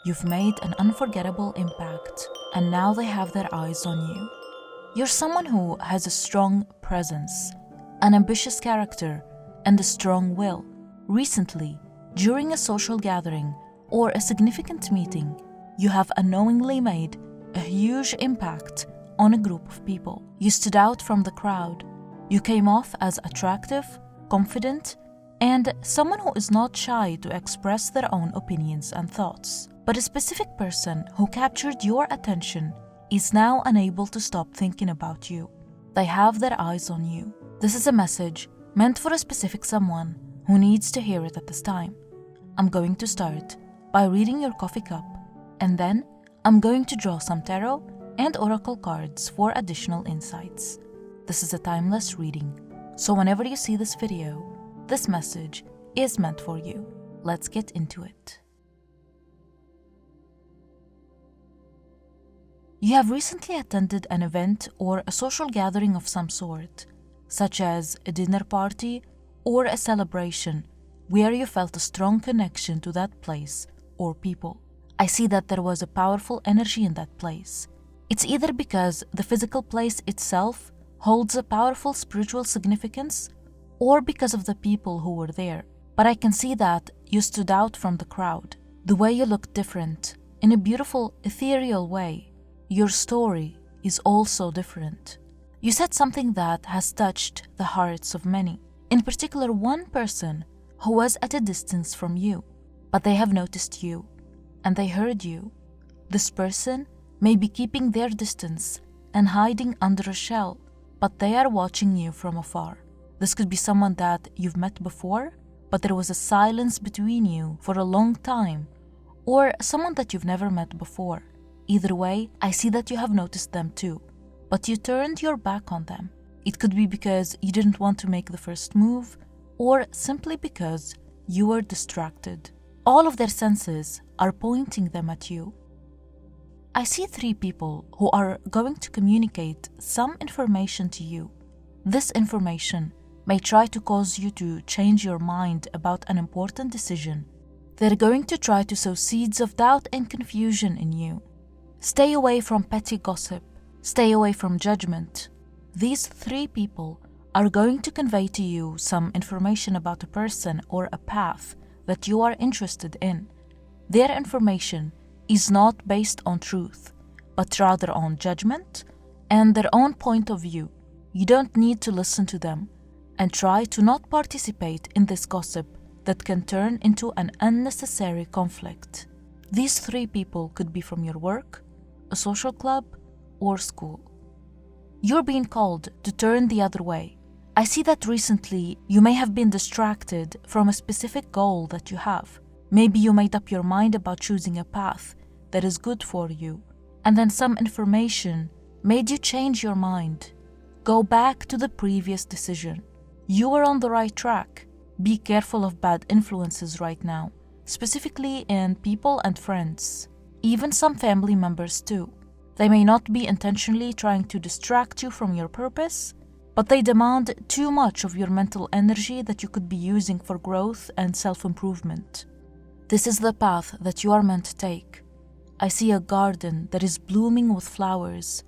You've made an unforgettable impact, and now they have their eyes on you. You're someone who has a strong presence, an ambitious character, and a strong will. Recently, during a social gathering or a significant meeting, you have unknowingly made a huge impact on a group of people. You stood out from the crowd. You came off as attractive, confident, and someone who is not shy to express their own opinions and thoughts. But a specific person who captured your attention is now unable to stop thinking about you. They have their eyes on you. This is a message meant for a specific someone who needs to hear it at this time. I'm going to start by reading your coffee cup, and then I'm going to draw some tarot and oracle cards for additional insights. This is a timeless reading, so whenever you see this video, this message is meant for you. Let's get into it. You have recently attended an event or a social gathering of some sort, such as a dinner party or a celebration, where you felt a strong connection to that place or people. I see that there was a powerful energy in that place. It's either because the physical place itself holds a powerful spiritual significance, or because of the people who were there. But I can see that you stood out from the crowd. The way you looked different, in a beautiful, ethereal way. Your story is also different. You said something that has touched the hearts of many, in particular one person who was at a distance from you, but they have noticed you, and they heard you. This person may be keeping their distance and hiding under a shell, but they are watching you from afar. This could be someone that you've met before, but there was a silence between you for a long time, or someone that you've never met before. Either way, I see that you have noticed them too, but you turned your back on them. It could be because you didn't want to make the first move, or simply because you were distracted. All of their senses are pointing them at you. I see 3 people who are going to communicate some information to you. This information may try to cause you to change your mind about an important decision. They're going to try to sow seeds of doubt and confusion in you. Stay away from petty gossip. Stay away from judgment. These 3 people are going to convey to you some information about a person or a path that you are interested in. Their information is not based on truth, but rather on judgment and their own point of view. You don't need to listen to them, and try to not participate in this gossip that can turn into an unnecessary conflict. These 3 people could be from your work, a social club, or school. You're being called to turn the other way. I see that recently you may have been distracted from a specific goal that you have. Maybe you made up your mind about choosing a path that is good for you, and then some information made you change your mind. Go back to the previous decision. You are on the right track. Be careful of bad influences right now, specifically in people and friends, even some family members too. They may not be intentionally trying to distract you from your purpose, but they demand too much of your mental energy that you could be using for growth and self-improvement. This is the path that you are meant to take. I see a garden that is blooming with flowers,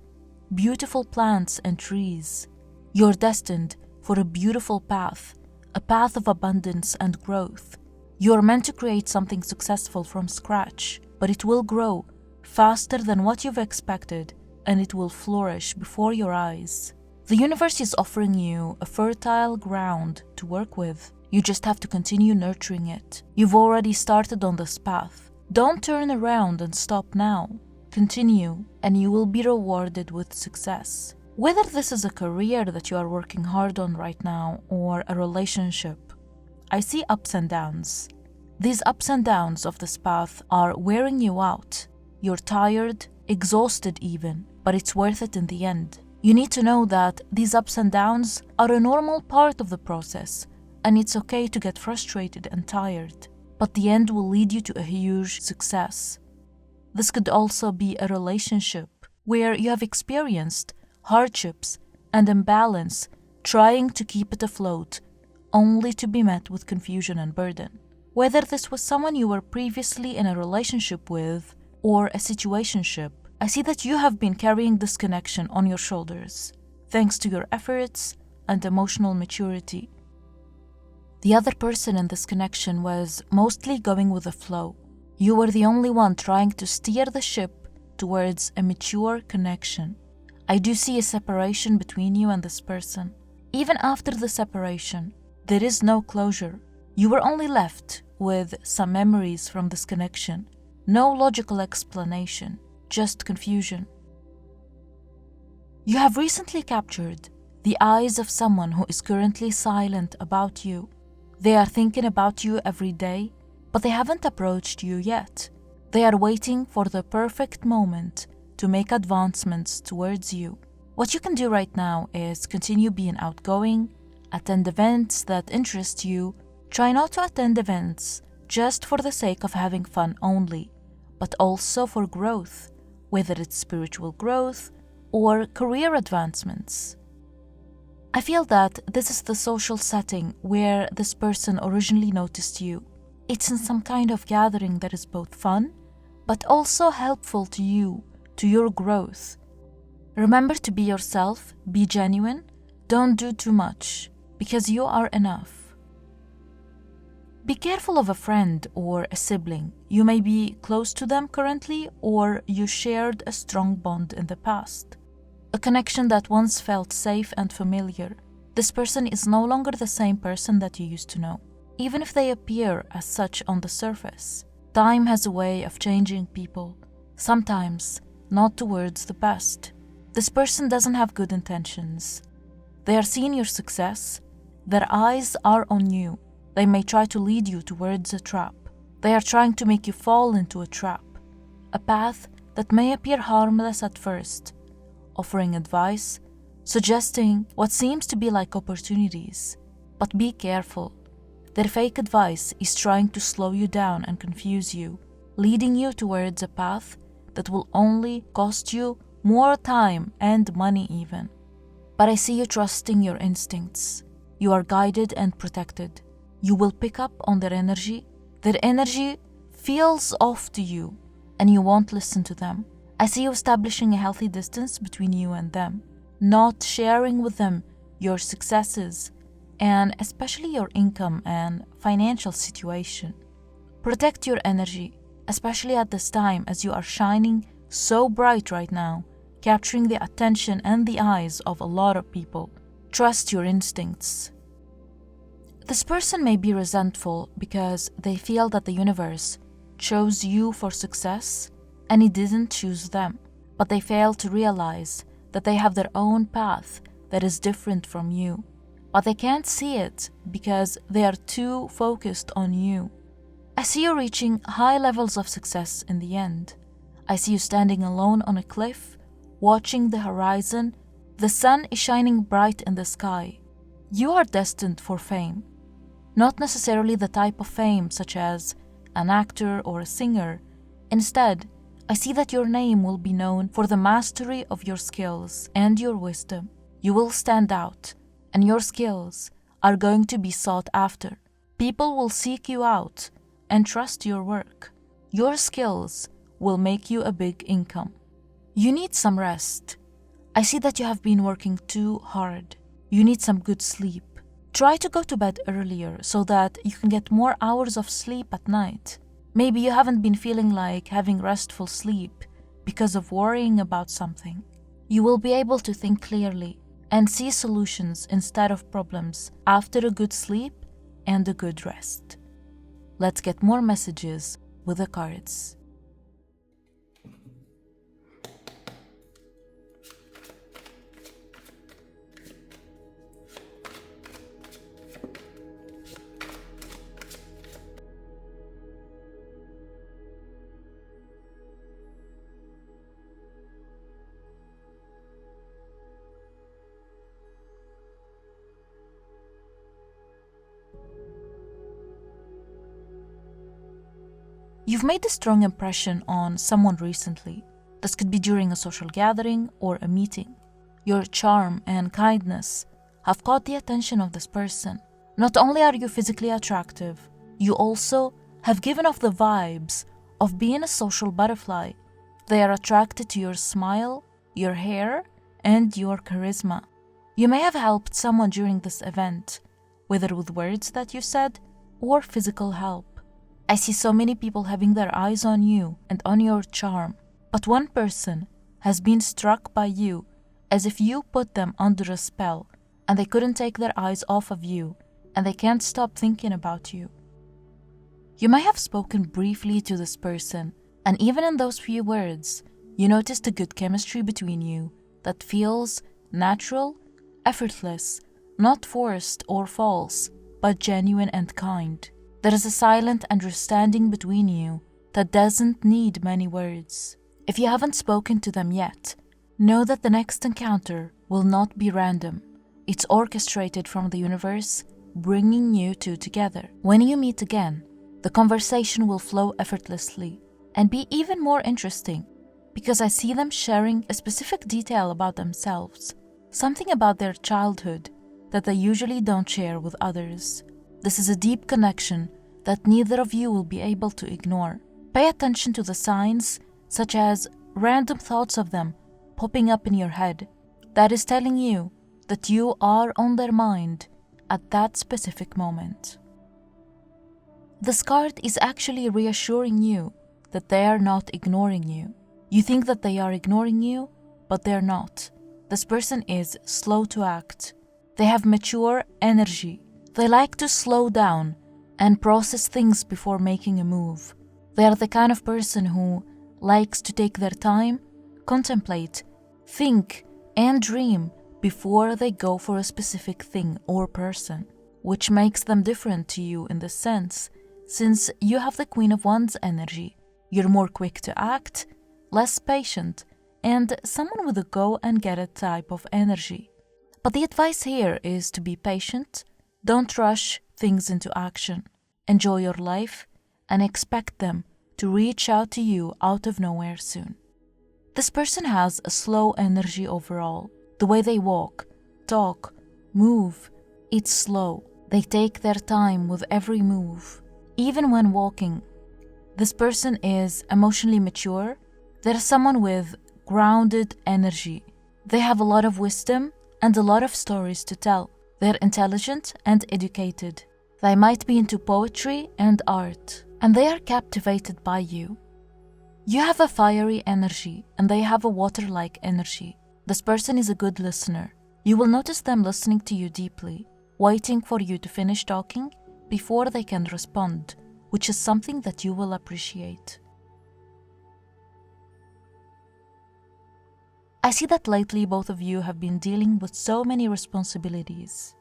beautiful plants and trees. You're destined for a beautiful path, a path of abundance and growth. You're meant to create something successful from scratch, but it will grow faster than what you've expected, and it will flourish before your eyes. The universe is offering you a fertile ground to work with. You just have to continue nurturing it. You've already started on this path. Don't turn around and stop now. Continue, and you will be rewarded with success. Whether this is a career that you are working hard on right now or a relationship, I see ups and downs. These ups and downs of this path are wearing you out. You're tired, exhausted even, but it's worth it in the end. You need to know that these ups and downs are a normal part of the process, and it's okay to get frustrated and tired, but the end will lead you to a huge success. This could also be a relationship where you have experienced hardships and imbalance, trying to keep it afloat, only to be met with confusion and burden. Whether this was someone you were previously in a relationship with or a situationship, I see that you have been carrying this connection on your shoulders, thanks to your efforts and emotional maturity. The other person in this connection was mostly going with the flow. You were the only one trying to steer the ship towards a mature connection. I do see a separation between you and this person. Even after the separation, there is no closure. You were only left with some memories from this connection. No logical explanation, just confusion. You have recently captured the eyes of someone who is currently silent about you. They are thinking about you every day, but they haven't approached you yet. They are waiting for the perfect moment to make advancements towards you. What you can do right now is continue being outgoing, attend events that interest you. Try not to attend events just for the sake of having fun only, but also for growth, whether it's spiritual growth or career advancements. I feel that this is the social setting where this person originally noticed you. It's in some kind of gathering that is both fun, but also helpful to you, to your growth. Remember to be yourself, be genuine, don't do too much, because you are enough. Be careful of a friend or a sibling. You may be close to them currently, or you shared a strong bond in the past. A connection that once felt safe and familiar. This person is no longer the same person that you used to know, even if they appear as such on the surface. Time has a way of changing people, sometimes not towards the best. This person doesn't have good intentions. They are seeing your success. Their eyes are on you. They may try to lead you towards a trap. They are trying to make you fall into a trap, a path that may appear harmless at first, offering advice, suggesting what seems to be like opportunities. But be careful. Their fake advice is trying to slow you down and confuse you, leading you towards a path that will only cost you more time and money even. But I see you trusting your instincts. You are guided and protected. You will pick up on their energy. Their energy feels off to you, and you won't listen to them. I see you establishing a healthy distance between you and them, not sharing with them your successes, and especially your income and financial situation. Protect your energy, especially at this time as you are shining so bright right now, capturing the attention and the eyes of a lot of people. Trust your instincts. This person may be resentful because they feel that the universe chose you for success and it didn't choose them, but they fail to realize that they have their own path that is different from you. But they can't see it because they are too focused on you. I see you reaching high levels of success in the end. I see you standing alone on a cliff, watching the horizon. The sun is shining bright in the sky. You are destined for fame. Not necessarily the type of fame such as an actor or a singer. Instead, I see that your name will be known for the mastery of your skills and your wisdom. You will stand out, and your skills are going to be sought after. People will seek you out and trust your work. Your skills will make you a big income. You need some rest. I see that you have been working too hard. You need some good sleep. Try to go to bed earlier so that you can get more hours of sleep at night. Maybe you haven't been feeling like having restful sleep because of worrying about something. You will be able to think clearly and see solutions instead of problems after a good sleep and a good rest. Let's get more messages with the cards. You've made a strong impression on someone recently. This could be during a social gathering or a meeting. Your charm and kindness have caught the attention of this person. Not only are you physically attractive, You also have given off the vibes of being a social butterfly. They are attracted to your smile, your hair, and your charisma. You may have helped someone during this event, whether with words that you said or physical help. I see so many people having their eyes on you and on your charm, but one person has been struck by you as if you put them under a spell, and they couldn't take their eyes off of you, and they can't stop thinking about you. You may have spoken briefly to this person, and even in those few words, you noticed a good chemistry between you that feels natural, effortless, not forced or false, but genuine and kind. There is a silent understanding between you that doesn't need many words. If you haven't spoken to them yet, know that the next encounter will not be random. It's orchestrated from the universe, bringing you two together. When you meet again, the conversation will flow effortlessly and be even more interesting because I see them sharing a specific detail about themselves, something about their childhood that they usually don't share with others. This is a deep connection that neither of you will be able to ignore. Pay attention to the signs, such as random thoughts of them popping up in your head. That is telling you that you are on their mind at that specific moment. This card is actually reassuring you that they are not ignoring you. You think that they are ignoring you, but they're not. This person is slow to act. They have mature energy. They like to slow down and process things before making a move. They are the kind of person who likes to take their time, contemplate, think, and dream before they go for a specific thing or person, which makes them different to you in this sense, since you have the Queen of Wands energy. You're more quick to act, less patient, and someone with a go-and-get-it type of energy. But the advice here is to be patient, don't rush things into action. Enjoy your life and expect them to reach out to you out of nowhere soon. This person has a slow energy overall. The way they walk, talk, move, it's slow. They take their time with every move, even when walking. This person is emotionally mature. They're someone with grounded energy. They have a lot of wisdom and a lot of stories to tell. They're intelligent and educated. They might be into poetry and art, and they are captivated by you. You have a fiery energy, and they have a water-like energy. This person is a good listener. You will notice them listening to you deeply, waiting for you to finish talking before they can respond, which is something that you will appreciate. I see that lately both of you have been dealing with so many responsibilities,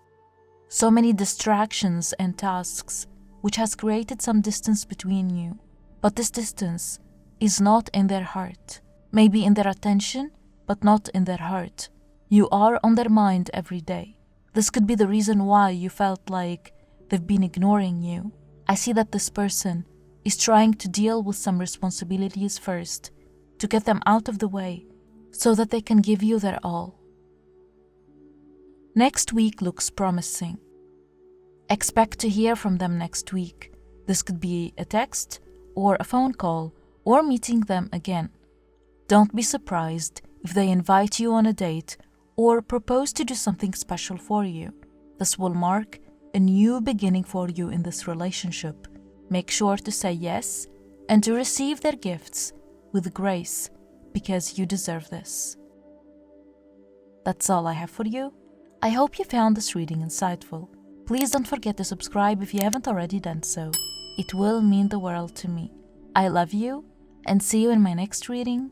so many distractions and tasks, which has created some distance between you. But this distance is not in their heart, maybe in their attention, but not in their heart. You are on their mind every day. This could be the reason why you felt like they've been ignoring you. I see that this person is trying to deal with some responsibilities first, to get them out of the way, so that they can give you their all. Next week looks promising. Expect to hear from them next week. This could be a text, or a phone call, or meeting them again. Don't be surprised if they invite you on a date or propose to do something special for you. This will mark a new beginning for you in this relationship. Make sure to say yes and to receive their gifts with grace, because you deserve this. That's all I have for you. I hope you found this reading insightful. Please don't forget to subscribe if you haven't already done so. It will mean the world to me. I love you, and see you in my next reading.